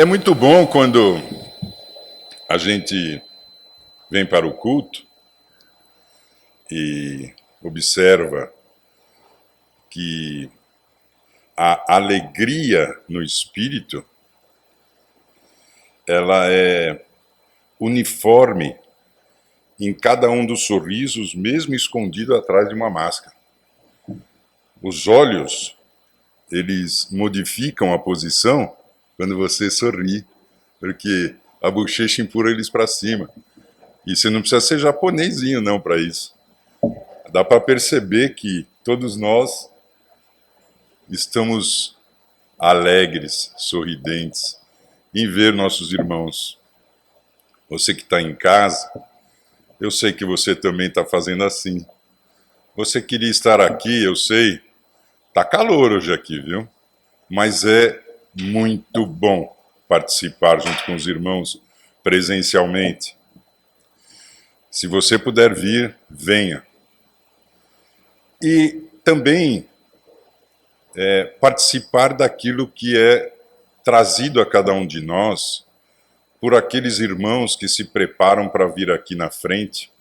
É muito bom quando a gente vem para o culto e observa que a alegria no espírito, ela é uniforme em cada um dos sorrisos, mesmo escondido atrás de uma máscara. Os olhos, eles modificam a posição quando você sorri, porque a bochecha empurra eles para cima. E você não precisa ser japonesinho não para isso. Dá para perceber que todos nós estamos alegres, sorridentes em ver nossos irmãos. Você que está em casa, eu sei que você também está fazendo assim. Você queria estar aqui, eu sei. Tá calor hoje aqui, viu? Mas é muito bom participar junto com os irmãos presencialmente. Se você puder vir, venha. E também participar daquilo que é trazido a cada um de nós por aqueles irmãos que se preparam para vir aqui na frente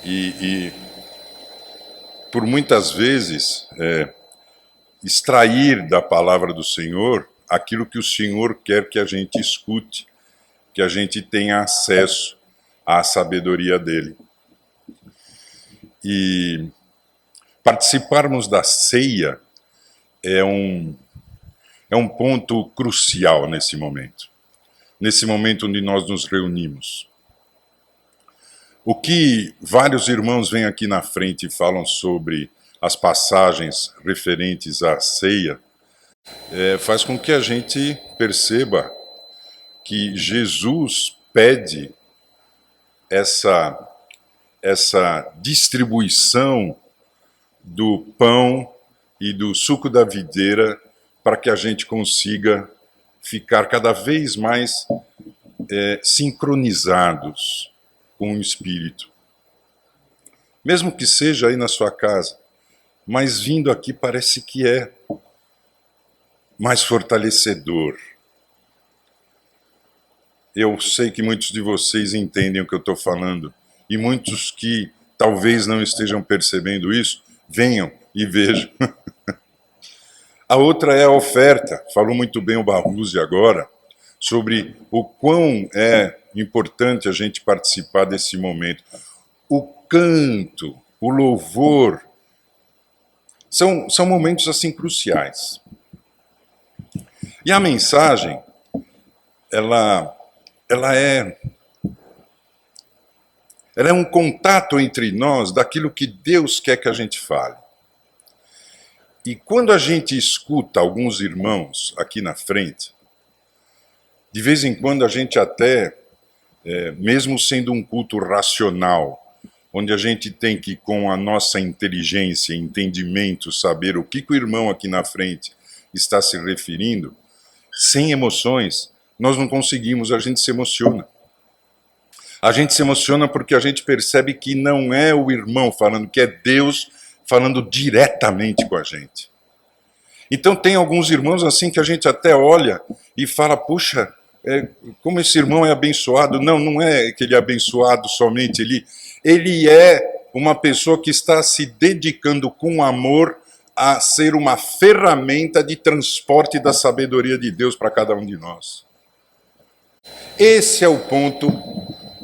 e por muitas vezes extrair da palavra do Senhor aquilo que o Senhor quer que a gente escute, que a gente tenha acesso à sabedoria dele. E participarmos da ceia é um ponto crucial nesse momento onde nós nos reunimos. O que vários irmãos vêm aqui na frente e falam sobre as passagens referentes à ceia, faz com que a gente perceba que Jesus pede essa distribuição do pão e do suco da videira para que a gente consiga ficar cada vez mais sincronizados com o Espírito. Mesmo que seja aí na sua casa, mas vindo aqui parece que é mais fortalecedor. Eu sei que muitos de vocês entendem o que eu estou falando, e muitos que talvez não estejam percebendo isso, venham e vejam. A outra é a oferta. Falou muito bem o Barruzzi agora, sobre o quão é importante a gente participar desse momento. O canto, o louvor, são momentos assim cruciais. E a mensagem, ela é um contato entre nós daquilo que Deus quer que a gente fale. E quando a gente escuta alguns irmãos aqui na frente, de vez em quando a gente até, mesmo sendo um culto racional, onde a gente tem que, com a nossa inteligência e entendimento, saber o que o irmão aqui na frente está se referindo, sem emoções, nós não conseguimos, a gente se emociona. A gente se emociona porque a gente percebe que não é o irmão falando, que é Deus falando diretamente com a gente. Então tem alguns irmãos assim que a gente até olha e fala, puxa, como esse irmão é abençoado. Não, não é que ele é abençoado somente, ele é uma pessoa que está se dedicando com amor a ser uma ferramenta de transporte da sabedoria de Deus para cada um de nós. Esse é o ponto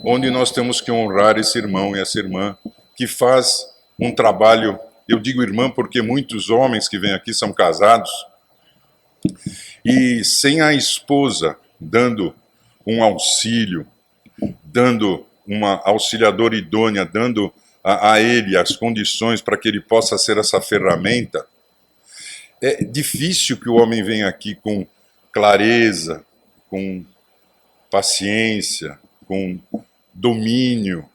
onde nós temos que honrar esse irmão e essa irmã que faz um trabalho. Eu digo irmã porque muitos homens que vêm aqui são casados e sem a esposa dando um auxílio, dando uma auxiliadora idônea, dando a ele as condições para que ele possa ser essa ferramenta, é difícil que o homem venha aqui com clareza, com paciência, com domínio,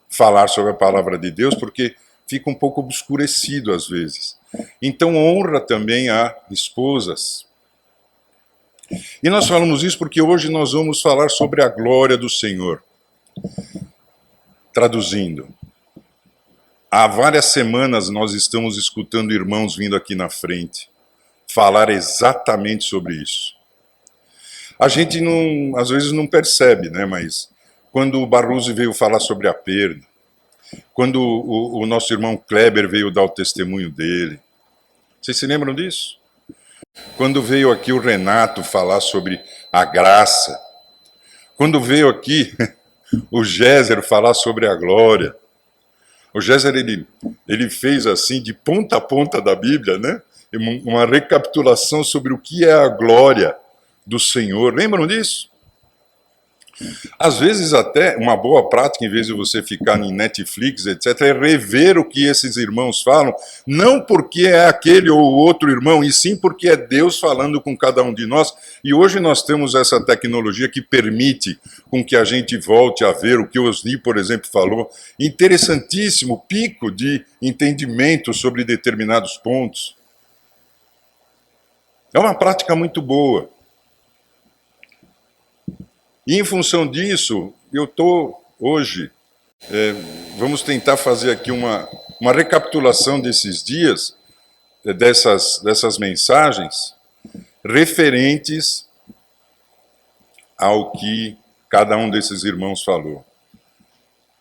falar sobre a palavra de Deus, porque fica um pouco obscurecido às vezes. Então honra também a esposas. E nós falamos isso porque hoje nós vamos falar sobre a glória do Senhor. Traduzindo, há várias semanas nós estamos escutando irmãos vindo aqui na frente falar exatamente sobre isso. A gente não, às vezes não percebe, né? Mas quando o Barroso veio falar sobre a perda, quando o nosso irmão Kleber veio dar o testemunho dele, vocês se lembram disso? Quando veio aqui o Renato falar sobre a graça, quando veio aqui o Géser falar sobre a glória, o Géser ele fez assim, de ponta a ponta da Bíblia, né? Uma recapitulação sobre o que é a glória do Senhor. Lembram disso? Às vezes até uma boa prática, em vez de você ficar em Netflix, etc., é rever o que esses irmãos falam, não porque é aquele ou outro irmão, e sim porque é Deus falando com cada um de nós. E hoje nós temos essa tecnologia que permite com que a gente volte a ver o que o Osni, por exemplo, falou. Interessantíssimo, pico de entendimento sobre determinados pontos. É uma prática muito boa. E em função disso, eu estou hoje, vamos tentar fazer aqui uma recapitulação desses dias, dessas mensagens, referentes ao que cada um desses irmãos falou.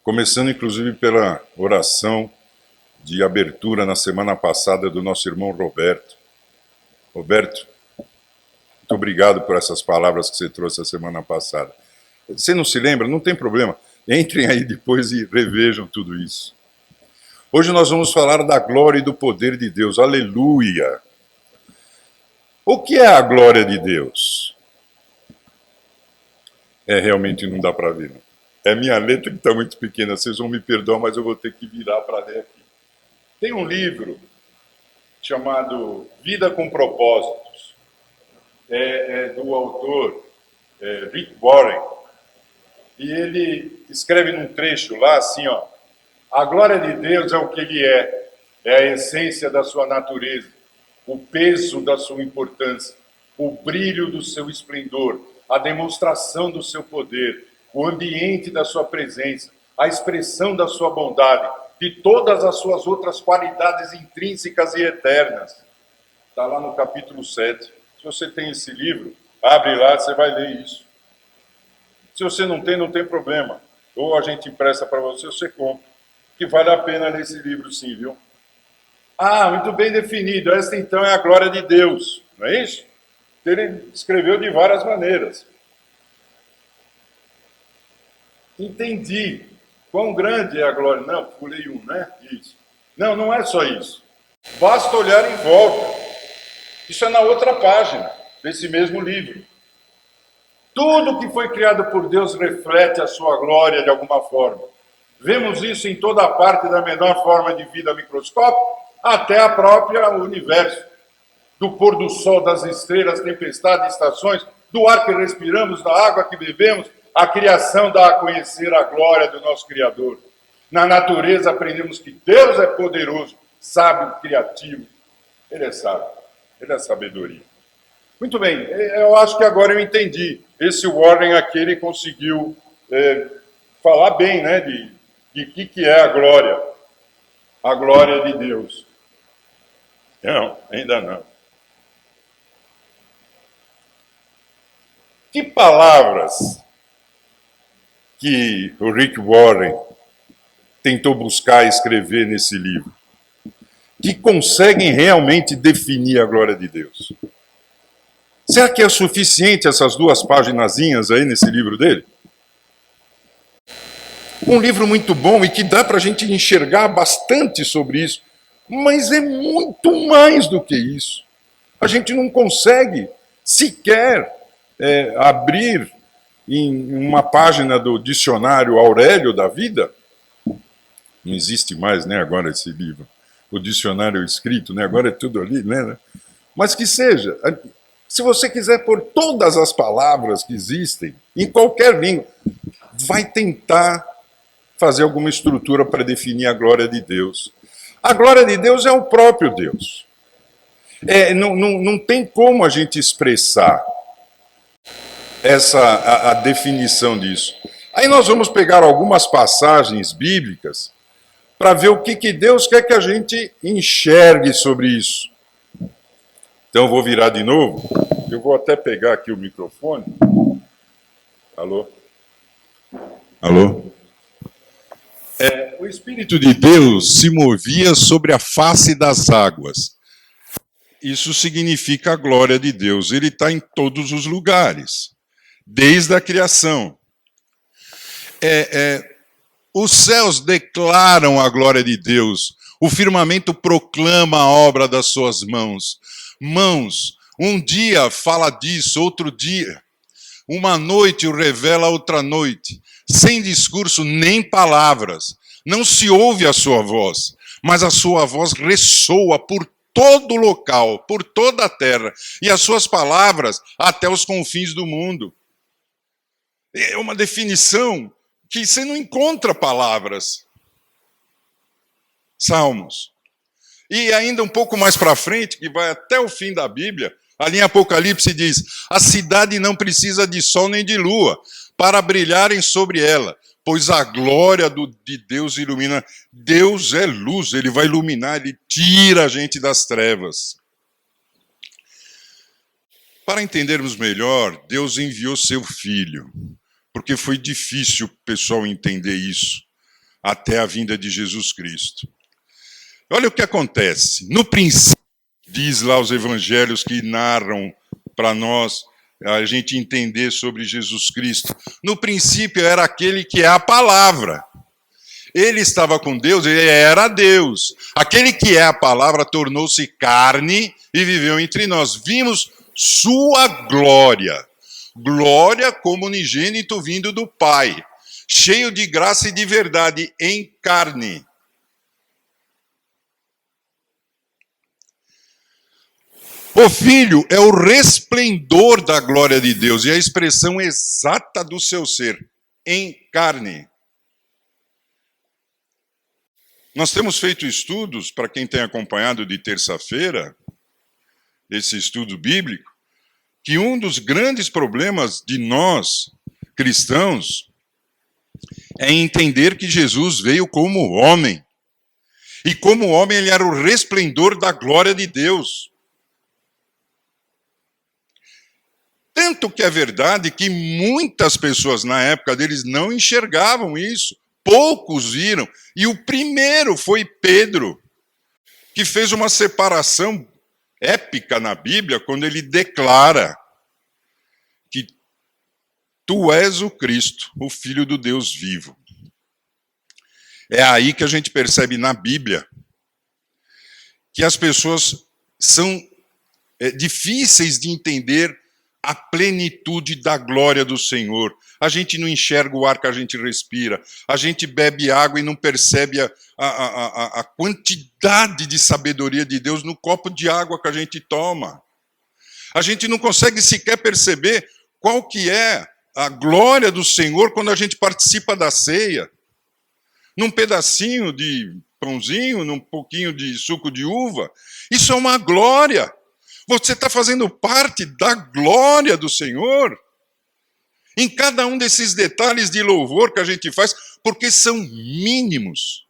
Começando, inclusive, pela oração de abertura na semana passada do nosso irmão Roberto. Roberto, muito obrigado por essas palavras que você trouxe a semana passada. Você não se lembra? Não tem problema. Entrem aí depois e revejam tudo isso. Hoje nós vamos falar da glória e do poder de Deus. Aleluia! O que é a glória de Deus? Realmente não dá para ver. Não. É minha letra que está muito pequena. Vocês vão me perdoar, mas eu vou ter que virar para ler aqui. Tem um livro chamado Vida com Propósitos. Do autor Rick Warren, e ele escreve num trecho lá assim, ó: a glória de Deus é o que ele é a essência da sua natureza, o peso da sua importância, o brilho do seu esplendor, a demonstração do seu poder, o ambiente da sua presença, a expressão da sua bondade, de todas as suas outras qualidades intrínsecas e eternas. Está lá no capítulo 7. Se você tem esse livro, abre lá, você vai ler isso. Se você não tem problema. Ou a gente empresta para você, você compra. Que vale a pena ler esse livro sim, viu? Muito bem definido. Esta então é a glória de Deus. Não é isso? Ele escreveu de várias maneiras. Entendi. Quão grande é a glória? Não, pulei né? Isso. Não, não é só isso. Basta olhar em volta. Isso é na outra página desse mesmo livro. Tudo que foi criado por Deus reflete a sua glória de alguma forma. Vemos isso em toda a parte, da menor forma de vida microscópica até a própria universo. Do pôr do sol, das estrelas, tempestades, estações, do ar que respiramos, da água que bebemos, a criação dá a conhecer a glória do nosso Criador. Na natureza aprendemos que Deus é poderoso, sábio, criativo. Ele é sábio. Ele é sabedoria. Muito bem, eu acho que agora eu entendi. Esse Warren aqui, ele conseguiu falar bem, né, de que é a glória de Deus. Não, ainda não. Que palavras que o Rick Warren tentou buscar escrever nesse livro, que conseguem realmente definir a glória de Deus? Será que é suficiente essas 2 paginazinhas aí nesse livro dele? Um livro muito bom e que dá para a gente enxergar bastante sobre isso, mas é muito mais do que isso. A gente não consegue sequer abrir em uma página do dicionário Aurélio da Vida. Não existe mais, né, agora esse livro. O dicionário escrito, né, agora é tudo ali, né? Mas que seja, se você quiser pôr todas as palavras que existem, em qualquer língua, vai tentar fazer alguma estrutura para definir a glória de Deus. A glória de Deus é o próprio Deus. Não tem como a gente expressar a definição disso. Aí nós vamos pegar algumas passagens bíblicas para ver o que Deus quer que a gente enxergue sobre isso. Então eu vou virar de novo Eu vou até pegar aqui o microfone. Alô? Alô? O Espírito de Deus se movia sobre a face das águas. Isso significa a glória de Deus. Ele está em todos os lugares, desde a criação. Os céus declaram a glória de Deus. O firmamento proclama a obra das suas mãos. Mãos, um dia fala disso, outro dia. Uma noite o revela outra noite. Sem discurso nem palavras. Não se ouve a sua voz, mas a sua voz ressoa por todo o local, por toda a terra, e as suas palavras até os confins do mundo. É uma definição que você não encontra palavras. Salmos. E ainda um pouco mais para frente, que vai até o fim da Bíblia, ali em Apocalipse diz: a cidade não precisa de sol nem de lua para brilharem sobre ela, pois a glória de Deus ilumina. Deus é luz, ele vai iluminar, ele tira a gente das trevas. Para entendermos melhor, Deus enviou seu Filho, porque foi difícil o pessoal entender isso, até a vinda de Jesus Cristo. Olha o que acontece. No princípio, diz lá os evangelhos que narram para nós, a gente entender sobre Jesus Cristo. No princípio era aquele que é a palavra. Ele estava com Deus, ele era Deus. Aquele que é a palavra tornou-se carne e viveu entre nós. Vimos sua glória. Glória como unigênito vindo do Pai, cheio de graça e de verdade em carne. O Filho é o resplendor da glória de Deus e a expressão exata do seu ser, em carne. Nós temos feito estudos, para quem tem acompanhado de terça-feira, esse estudo bíblico, que um dos grandes problemas de nós, cristãos, é entender que Jesus veio como homem. E como homem ele era o resplendor da glória de Deus. Tanto que é verdade que muitas pessoas na época deles não enxergavam isso. Poucos viram. E o primeiro foi Pedro, que fez uma separação épica na Bíblia, quando ele declara que tu és o Cristo, o Filho do Deus vivo. É aí que a gente percebe na Bíblia que as pessoas são difíceis de entender a plenitude da glória do Senhor. A gente não enxerga o ar que a gente respira. A gente bebe água e não percebe a quantidade de sabedoria de Deus no copo de água que a gente toma. A gente não consegue sequer perceber qual que é a glória do Senhor quando a gente participa da ceia. Num pedacinho de pãozinho, num pouquinho de suco de uva. Isso é uma glória. Você está fazendo parte da glória do Senhor. Em cada um desses detalhes de louvor que a gente faz, porque são mínimos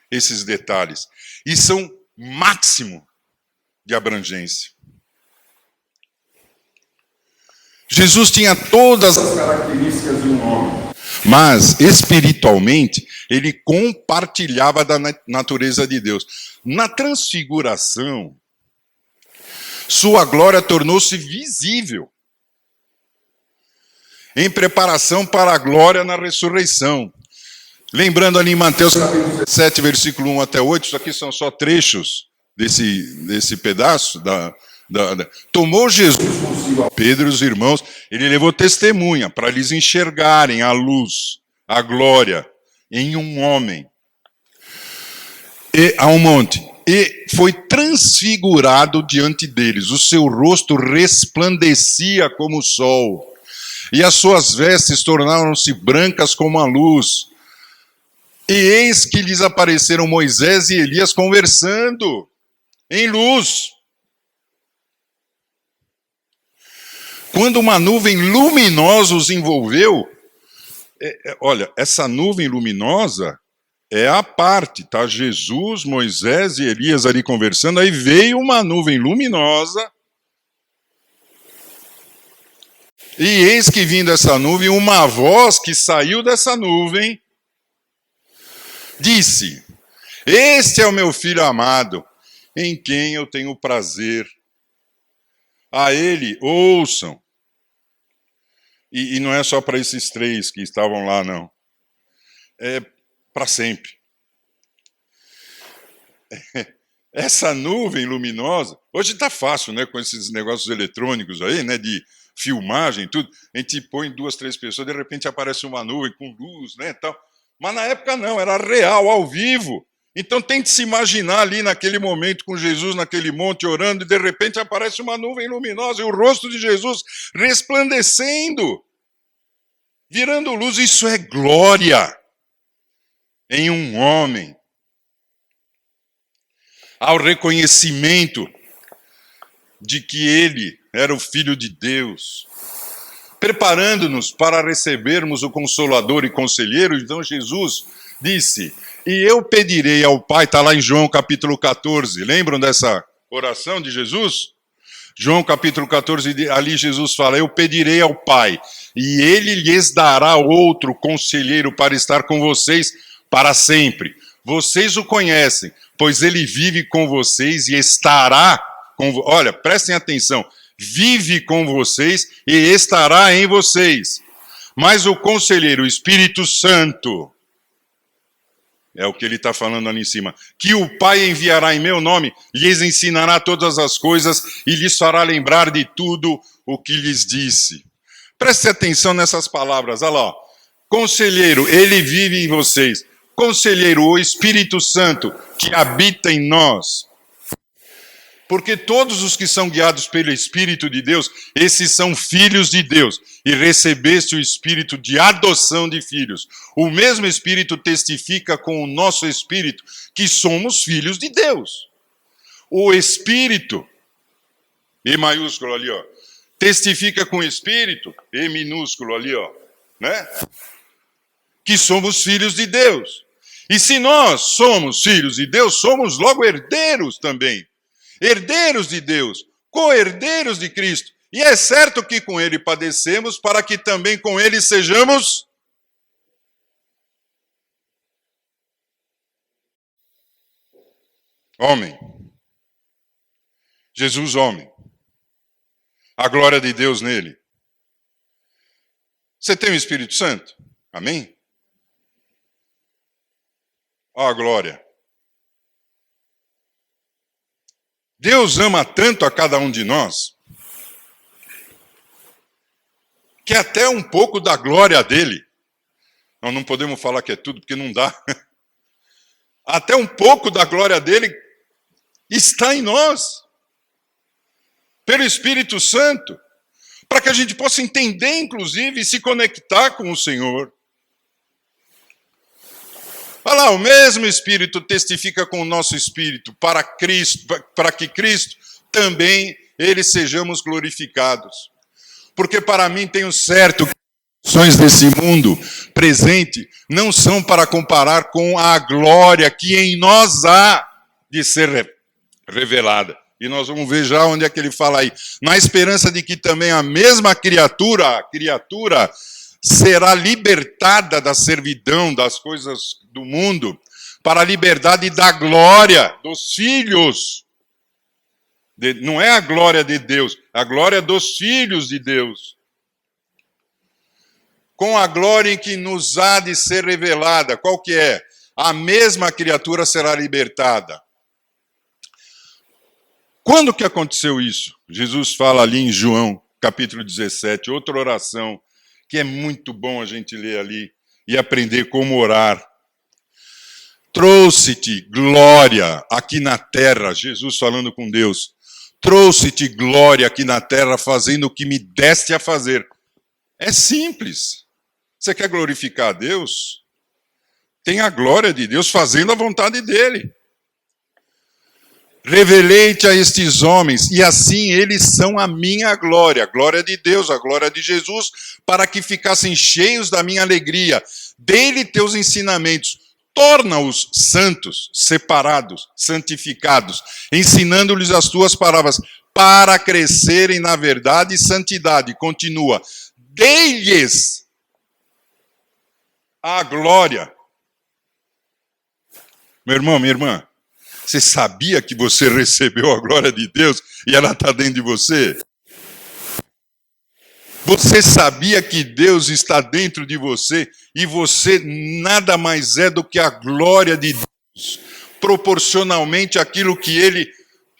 esses detalhes. E são máximo de abrangência. Jesus tinha todas as características de um homem. Mas, espiritualmente, ele compartilhava da natureza de Deus. Na transfiguração, sua glória tornou-se visível, em preparação para a glória na ressurreição. Lembrando ali em Mateus 7, versículo 1 até 8, isso aqui são só trechos desse pedaço. Tomou Jesus consigo a Pedro e os irmãos, ele levou testemunha para lhes enxergarem a luz, a glória, em um homem, e a um monte. E foi transfigurado diante deles. O seu rosto resplandecia como o sol. E as suas vestes tornaram-se brancas como a luz. E eis que lhes apareceram Moisés e Elias conversando em luz. Quando uma nuvem luminosa os envolveu, olha, essa nuvem luminosa é a parte, tá? Jesus, Moisés e Elias ali conversando, aí veio uma nuvem luminosa E eis que vindo essa nuvem, uma voz que saiu dessa nuvem, disse: Este é o meu filho amado, em quem eu tenho prazer. A ele ouçam. E não é só para esses 3 que estavam lá, não. É para sempre. Essa nuvem luminosa, hoje está fácil, né, com esses negócios eletrônicos aí, né, de filmagem, tudo. A gente põe 2, 3 pessoas, de repente aparece uma nuvem com luz, né, tal. Mas na época não, era real, ao vivo. Então tente se imaginar ali naquele momento com Jesus naquele monte orando e de repente aparece uma nuvem luminosa e o rosto de Jesus resplandecendo, virando luz. Isso é glória em um homem. Ao reconhecimento de que ele era o Filho de Deus, preparando-nos para recebermos o Consolador e Conselheiro. Então Jesus disse: e eu pedirei ao Pai, está lá em João capítulo 14, lembram dessa oração de Jesus? João capítulo 14, ali Jesus fala: eu pedirei ao Pai, e Ele lhes dará outro Conselheiro para estar com vocês para sempre. Vocês o conhecem, pois Ele vive com vocês e estará com vocês. Olha, prestem atenção, vive com vocês e estará em vocês. Mas o Conselheiro, o Espírito Santo, é o que ele está falando ali em cima, que o Pai enviará em meu nome, lhes ensinará todas as coisas e lhes fará lembrar de tudo o que lhes disse. Preste atenção nessas palavras, olha lá. Conselheiro, ele vive em vocês. Conselheiro, o Espírito Santo que habita em nós. Porque todos os que são guiados pelo Espírito de Deus, esses são filhos de Deus. E recebeste o Espírito de adoção de filhos. O mesmo Espírito testifica com o nosso Espírito que somos filhos de Deus. O Espírito, E maiúsculo ali, ó, testifica com o Espírito, E minúsculo ali, ó, né? Que somos filhos de Deus. E se nós somos filhos de Deus, somos logo herdeiros também. Herdeiros de Deus, co-herdeiros de Cristo. E é certo que com Ele padecemos, para que também com Ele sejamos homem. Jesus, homem. A glória de Deus nele. Você tem o Espírito Santo? Amém? Ó a glória. Deus ama tanto a cada um de nós, que até um pouco da glória dele, nós não podemos falar que é tudo, porque não dá, até um pouco da glória dele está em nós, pelo Espírito Santo, para que a gente possa entender, inclusive, e se conectar com o Senhor. Olha lá, o mesmo Espírito testifica com o nosso Espírito para que Cristo também ele sejamos glorificados. Porque para mim tenho certo que as ações desse mundo presente não são para comparar com a glória que em nós há de ser revelada. E nós vamos ver já onde é que ele fala aí. Na esperança de que também a mesma criatura será libertada da servidão das coisas do mundo para a liberdade da glória dos filhos. Não é a glória de Deus, é a glória dos filhos de Deus. Com a glória em que nos há de ser revelada. Qual que é? A mesma criatura será libertada. Quando que aconteceu isso? Jesus fala ali em João, capítulo 17, outra oração, que é muito bom a gente ler ali e aprender como orar. Trouxe-te glória aqui na terra, Jesus falando com Deus. Trouxe-te glória aqui na terra, fazendo o que me deste a fazer. É simples. Você quer glorificar a Deus? Tem a glória de Deus fazendo a vontade dele. Revelei-te a estes homens, e assim eles são a minha glória, a glória de Deus, a glória de Jesus, para que ficassem cheios da minha alegria. Dei-lhe teus ensinamentos, torna-os santos, separados, santificados, ensinando-lhes as tuas palavras, para crescerem na verdade e santidade. Continua. Dei-lhes a glória. Meu irmão, minha irmã, você sabia que você recebeu a glória de Deus e ela está dentro de você? Você sabia que Deus está dentro de você e você nada mais é do que a glória de Deus, proporcionalmente àquilo que Ele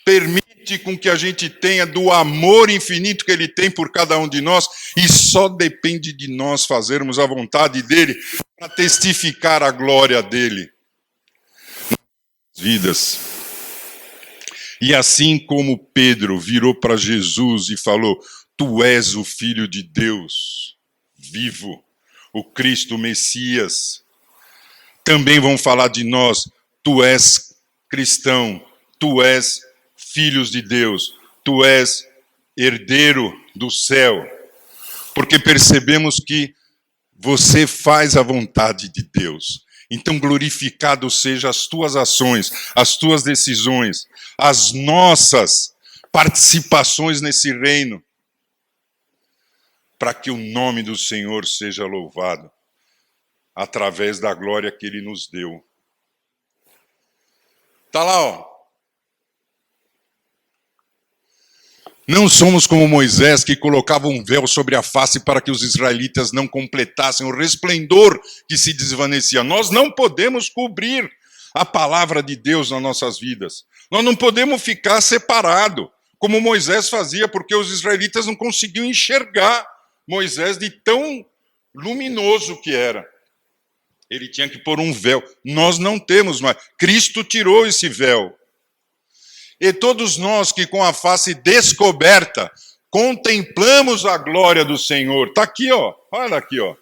permite com que a gente tenha, do amor infinito que Ele tem por cada um de nós, e só depende de nós fazermos a vontade dEle para testificar a glória dEle nas vidas. E assim como Pedro virou para Jesus e falou: Tu és o Filho de Deus vivo, o Cristo Messias. Também vão falar de nós: Tu és cristão, Tu és filhos de Deus, Tu és herdeiro do céu. Porque percebemos que você faz a vontade de Deus. Então glorificado seja as tuas ações, as tuas decisões, as nossas participações nesse reino, para que o nome do Senhor seja louvado, através da glória que Ele nos deu. Está lá, ó. Não somos como Moisés, que colocava um véu sobre a face para que os israelitas não completassem o resplendor que se desvanecia. Nós não podemos cobrir a palavra de Deus nas nossas vidas. Nós não podemos ficar separado, como Moisés fazia, porque os israelitas não conseguiam enxergar Moisés de tão luminoso que era. Ele tinha que pôr um véu. Nós não temos mais. Cristo tirou esse véu. E todos nós que com a face descoberta contemplamos a glória do Senhor. Está aqui, ó. Olha aqui, ó.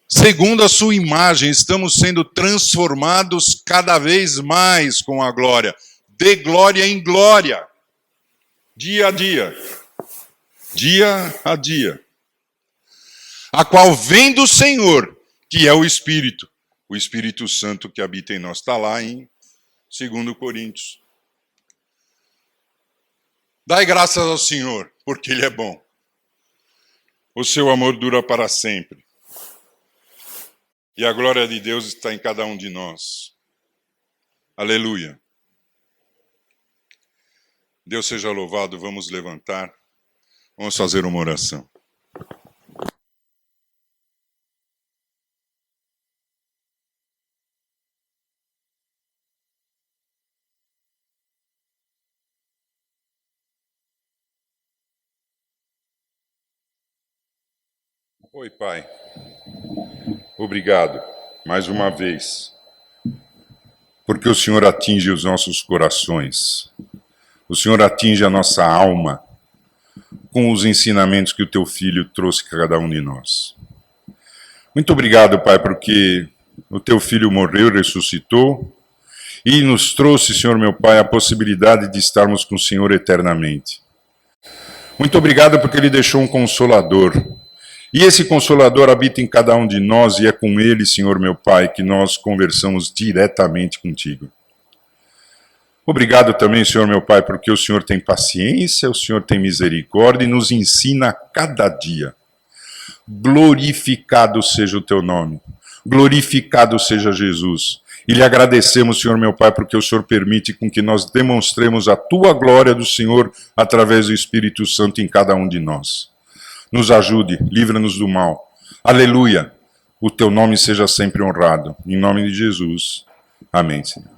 Segundo a sua imagem, estamos sendo transformados cada vez mais com a glória. De glória em glória. Dia a dia. Dia a dia, a qual vem do Senhor, que é o Espírito Santo que habita em nós. Está lá em 2 Coríntios. Dai graças ao Senhor, porque Ele é bom. O seu amor dura para sempre. E a glória de Deus está em cada um de nós. Aleluia. Deus seja louvado, vamos levantar. Vamos fazer uma oração. Oi, Pai. Obrigado, mais uma vez, porque o Senhor atinge os nossos corações. O Senhor atinge a nossa alma com os ensinamentos que o Teu Filho trouxe a cada um de nós. Muito obrigado, Pai, porque o Teu Filho morreu, ressuscitou e nos trouxe, Senhor meu Pai, a possibilidade de estarmos com o Senhor eternamente. Muito obrigado porque Ele deixou um Consolador. E esse Consolador habita em cada um de nós e é com Ele, Senhor meu Pai, que nós conversamos diretamente contigo. Obrigado também, Senhor meu Pai, porque o Senhor tem paciência, o Senhor tem misericórdia e nos ensina a cada dia. Glorificado seja o Teu nome, glorificado seja Jesus. E lhe agradecemos, Senhor meu Pai, porque o Senhor permite com que nós demonstremos a Tua glória do Senhor através do Espírito Santo em cada um de nós. Nos ajude, livra-nos do mal. Aleluia! O Teu nome seja sempre honrado. Em nome de Jesus. Amém, Senhor.